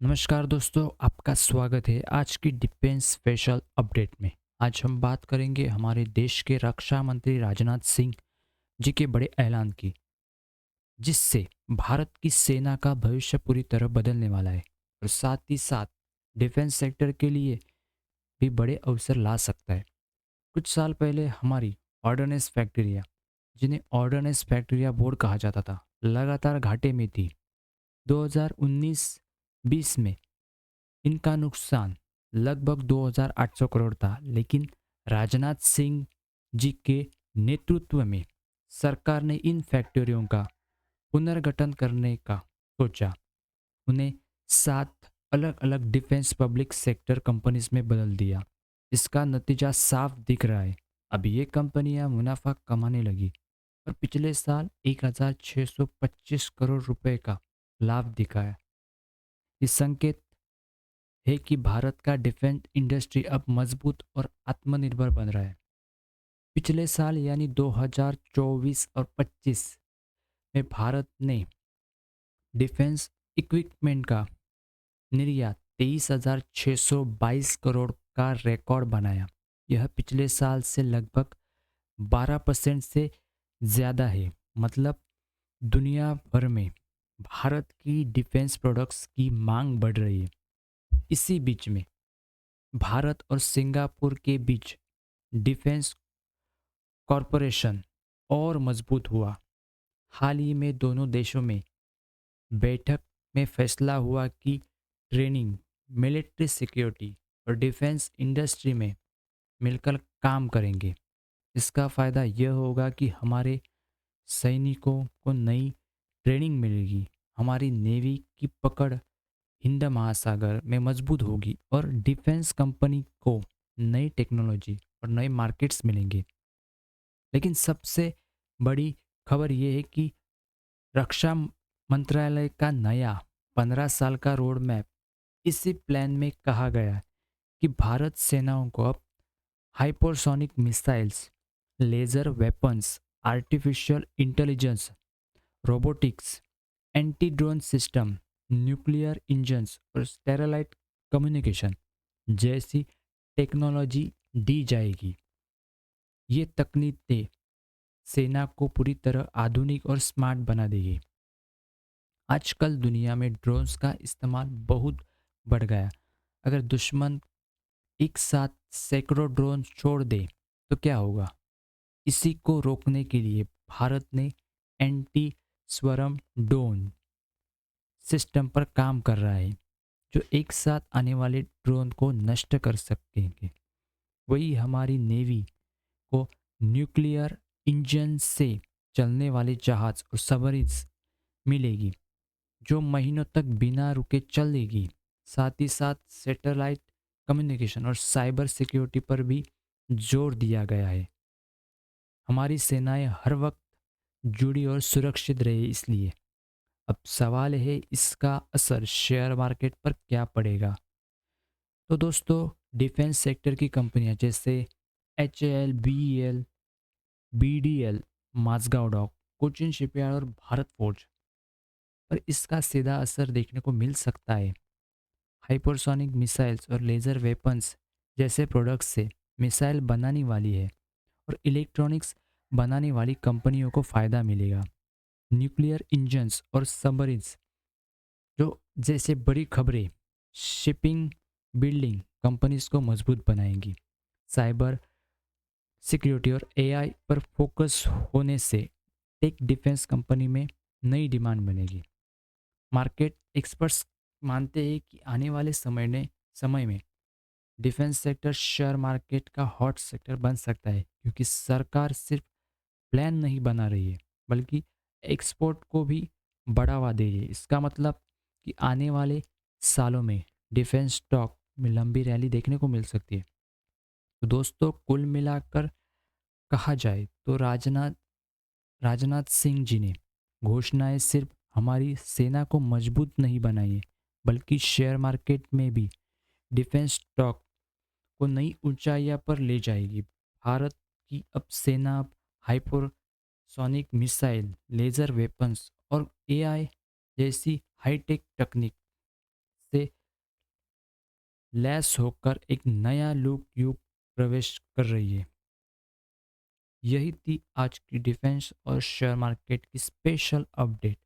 नमस्कार दोस्तों, आपका स्वागत है आज की डिफेंस स्पेशल अपडेट में। आज हम बात करेंगे हमारे देश के रक्षा मंत्री राजनाथ सिंह जी के बड़े ऐलान की, जिससे भारत की सेना का भविष्य पूरी तरह बदलने वाला है और साथ ही साथ डिफेंस सेक्टर के लिए भी बड़े अवसर ला सकता है। कुछ साल पहले हमारी ऑर्डनेंस फैक्ट्रियाँ, जिन्हें ऑर्डनेंस फैक्ट्रियाँ बोर्ड कहा जाता था, लगातार घाटे में थी। 2019-20 में इनका नुकसान लगभग 2,800 करोड़ था, लेकिन राजनाथ सिंह जी के नेतृत्व में सरकार ने इन फैक्ट्रियों का पुनर्गठन करने का सोचा। उन्हें 7 अलग अलग डिफेंस पब्लिक सेक्टर कंपनीज में बदल दिया। इसका नतीजा साफ दिख रहा है। अब ये कंपनियां मुनाफा कमाने लगी और पिछले साल 1,625 करोड़ रुपए का लाभ दिखाया। इस संकेत है कि भारत का डिफेंस इंडस्ट्री अब मजबूत और आत्मनिर्भर बन रहा है। पिछले साल यानी 2024 और 25 में भारत ने डिफेंस इक्विपमेंट का निर्यात 23,622 करोड़ का रिकॉर्ड बनाया। यह पिछले साल से लगभग 12% से ज़्यादा है। मतलब दुनिया भर में भारत की डिफेंस प्रोडक्ट्स की मांग बढ़ रही है। इसी बीच में भारत और सिंगापुर के बीच डिफेंस कॉरपोरेशन और मजबूत हुआ। हाल ही में दोनों देशों में बैठक में फैसला हुआ कि ट्रेनिंग, मिलिट्री सिक्योरिटी और डिफेंस इंडस्ट्री में मिलकर काम करेंगे। इसका फ़ायदा यह होगा कि हमारे सैनिकों को नई ट्रेनिंग मिलेगी, हमारी नेवी की पकड़ हिंद महासागर में मजबूत होगी और डिफेंस कंपनी को नई टेक्नोलॉजी और नए मार्केट्स मिलेंगे। लेकिन सबसे बड़ी खबर यह है कि रक्षा मंत्रालय का नया 15 साल का रोड मैप, इसी प्लान में कहा गया है कि भारत सेनाओं को अब hypersonic missiles, laser weapons, artificial intelligence, robotics, anti drone system, nuclear engines और स्टेरलाइट कम्युनिकेशन जैसी टेक्नोलॉजी दी जाएगी। ये तकनीकें सेना को पूरी तरह आधुनिक और स्मार्ट बना देगी। आजकल दुनिया में ड्रोन्स का इस्तेमाल बहुत बढ़ गया। अगर दुश्मन एक साथ सैकड़ों ड्रोन छोड़ दे तो क्या होगा? इसी को रोकने के लिए भारत ने एंटी स्वरम ड्रोन सिस्टम पर काम कर रहा है, जो एक साथ आने वाले ड्रोन को नष्ट कर सकेंगे। वही हमारी नेवी को न्यूक्लियर इंजन से चलने वाले जहाज और सबमरीन्स मिलेगी, जो महीनों तक बिना रुके चलेगी। साथ ही साथ सैटेलाइट कम्युनिकेशन और साइबर सिक्योरिटी पर भी जोर दिया गया है। हमारी सेनाएं हर वक्त जुड़ी और सुरक्षित रहे। इसलिए अब सवाल है, इसका असर शेयर मार्केट पर क्या पड़ेगा? तो दोस्तों, डिफेंस सेक्टर की कंपनियां जैसे HAL, BEL, BDL, Mazagon Dock, Cochin Shipyard और भारत फोर्ज पर इसका सीधा असर देखने को मिल सकता है। हाइपरसोनिक मिसाइल्स और लेज़र वेपन्स जैसे प्रोडक्ट्स से मिसाइल बनाने वाली है और इलेक्ट्रॉनिक्स बनाने वाली कंपनियों को फ़ायदा मिलेगा। न्यूक्लियर इंजन्स और सबमरीन्स जो जैसे बड़ी खबरें शिपिंग बिल्डिंग कंपनीज को मजबूत बनाएंगी। साइबर सिक्योरिटी और AI पर फोकस होने से टेक डिफेंस कंपनी में नई डिमांड बनेगी। मार्केट एक्सपर्ट्स मानते हैं कि आने वाले समय में डिफेंस सेक्टर शेयर मार्केट का हॉट सेक्टर बन सकता है, क्योंकि सरकार सिर्फ प्लान नहीं बना रही है, बल्कि एक्सपोर्ट को भी बढ़ावा दे रही है। इसका मतलब कि आने वाले सालों में डिफेंस स्टॉक में लंबी रैली देखने को मिल सकती है। तो दोस्तों, कुल मिलाकर कहा जाए तो राजनाथ राजनाथ सिंह जी ने घोषणाएं सिर्फ हमारी सेना को मजबूत नहीं बनाई है, बल्कि शेयर मार्केट में भी डिफेंस स्टॉक को नई ऊंचाइयों पर ले जाएगी। भारत की अब सेना अब हाइपरसोनिक मिसाइल, लेजर वेपन्स और AI जैसी हाईटेक तकनीक से लैस होकर एक नया लुक युग प्रवेश कर रही है। यही थी आज की डिफेंस और शेयर मार्केट की स्पेशल अपडेट।